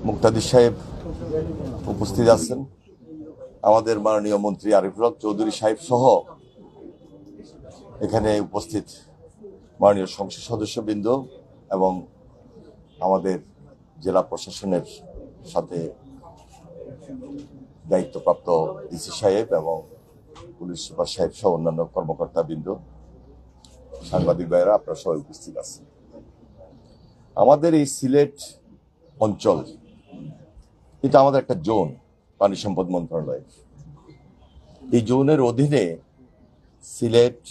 মুক্তাদির সাহেব উপস্থিত আছেন, আমাদের মাননীয় মন্ত্রী আরিফুল হক চৌধুরী সাহেব সহ এখানে উপস্থিত মাননীয় সংসদ সদস্যবৃন্দ এবং আমাদের জেলা প্রশাসনের সাথে দায়িত্বপ্রাপ্ত ডিসি সাহেব এবং পুলিশ সুপার সাহেব সহ অন্যান্য কর্মকর্তাবৃন্দ, সাংবাদিক ভাইয়েরা, আপনারা সবাই উপস্থিত আছেন। আমাদের এই সিলেট অঞ্চল, এটা আমাদের একটা জোন, পানি সম্পদ মন্ত্রণালয়। এই জোনের অধীনে সিলেট,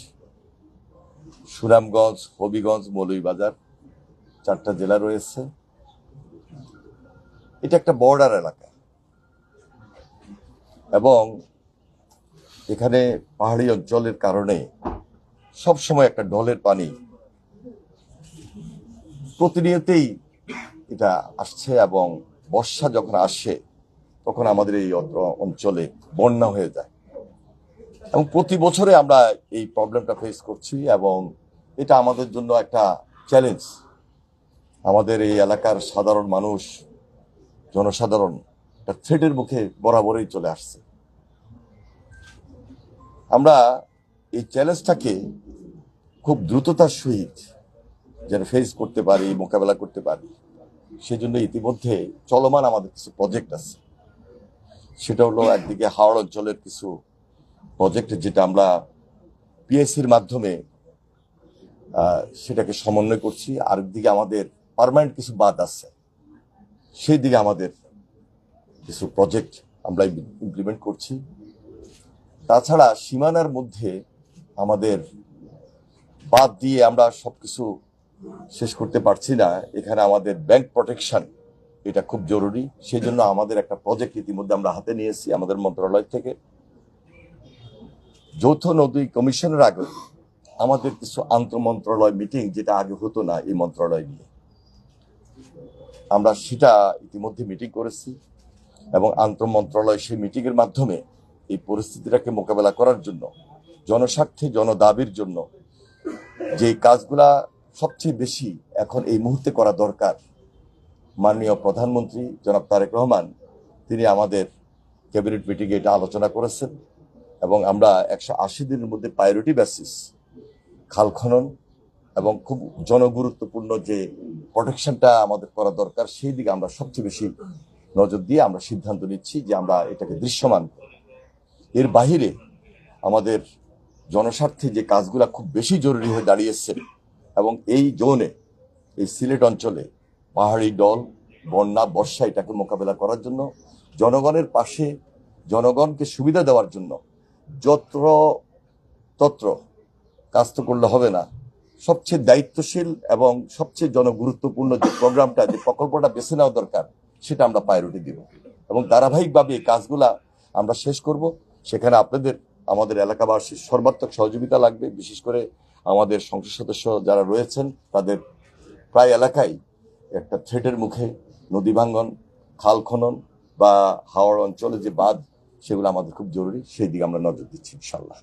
সুনামগঞ্জ, হবিগঞ্জ, মৌলভীবাজার 4টা জেলা রয়েছে। এটা একটা বর্ডার এলাকা এবং এখানে পাহাড়ি অঞ্চলের কারণে সবসময় একটা ঢলের পানি প্রতিনিয়তই এটা আসছে এবং বর্ষা যখন আসে তখন আমাদের এই অঞ্চলে বন্যা হয়ে যায় এবং প্রতি বছরে আমরা এই প্রবলেমটা ফেস করছি এবং এটা আমাদের জন্য একটা চ্যালেঞ্জ। আমাদের এই এলাকার সাধারণ মানুষ, জনসাধারণ একটা থ্রেটের মুখে বরাবরই চলে আসছে। আমরা এই চ্যালেঞ্জটাকে খুব দ্রুততার সহিত যেন ফেস করতে পারি, মোকাবেলা করতে পারি, সেজন্য ইতিমধ্যে চলমান আমাদের কিছু প্রজেক্ট আছে। সেটা হলো একদিকে হাওড় অঞ্চলের কিছু প্রজেক্ট, যেটা আমরা পিএসসির মাধ্যমে সেটাকে সমন্বয় করছি। আরেকদিকে আমাদের পার্মানেন্ট কিছু বাঁধ আছে, সেই দিকে আমাদের কিছু প্রজেক্ট আমরা ইমপ্লিমেন্ট করছি। তাছাড়া সীমানার মধ্যে আমাদের বাদ দিয়ে আমরা সবকিছু শেষ করতে পারছি না। এখানে আমাদের ব্যাংক প্রোটেকশন এটা খুব জরুরি। সেই জন্য আমাদের একটা প্রজেক্ট ইতিমধ্যে আমরা হাতে নিয়েছি আমাদের মন্ত্রণালয় থেকে। যৌথ নদী কমিশনের আগে আমাদের কিছু আন্তঃমন্ত্রণালয় মিটিং, যেটা আগে হতো না এই মন্ত্রণালয় নিয়ে, আমরা সেটা ইতিমধ্যে মিটিং করেছি এবং আন্তঃমন্ত্রণালয় সেই মিটিংয়ের মাধ্যমে এই পরিস্থিতিটাকে মোকাবেলা করার জন্য, জনস্বার্থে, জনদাবির জন্য যে কাজগুলা সবচেয়ে বেশি এখন এই মুহূর্তে করা দরকার, মাননীয় প্রধানমন্ত্রী জনাব তারেক রহমান তিনি আমাদের ক্যাবিনেট মিটিংয়ে এটা আলোচনা করেছেন এবং আমরা 180 দিনের মধ্যে প্রায়োরিটি বেসিস খাল খনন এবং খুব জনগুরুত্বপূর্ণ যে প্রোটেকশনটা আমাদের করা দরকার, সেই দিকে আমরা সবচেয়ে বেশি নজর দিয়ে আমরা সিদ্ধান্ত নিচ্ছি যে আমরা এটাকে দৃশ্যমান। এর বাহিরে আমাদের জনস্বার্থে যে কাজগুলা খুব বেশি জরুরি হয়ে দাঁড়িয়েছে এবং এই জোনে, এই সিলেট অঞ্চলে পাহাড়ি ঢল, বন্যা, বর্ষা এটাকে মোকাবেলা করার জন্য, জনগণের পাশে, জনগণকে সুবিধা দেওয়ার জন্য যত্র তত্র কাজ তো করলে হবে না, সবচেয়ে দায়িত্বশীল এবং সবচেয়ে জনগুরুত্বপূর্ণ যে প্রোগ্রামটা, যে প্রকল্পটা বেছে নেওয়া দরকার, সেটা আমরা প্রায়োরিটি দিব এবং ধারাবাহিকভাবে এই কাজগুলা আমরা শেষ করব। সেখানে আপনাদের, আমাদের এলাকাবাসীর সর্বাত্মক সহযোগিতা লাগবে। বিশেষ করে আমাদের সংসদ সদস্য যারা রয়েছেন, তাদের প্রায় এলাকায় একটা থ্রেটের মুখে নদী ভাঙ্গন, খাল খনন বা হাওড় অঞ্চলে যে বাঁধ, সেগুলো আমাদের খুব জরুরি। সেই দিকে আমরা নজর দিচ্ছি ইনশাল্লাহ।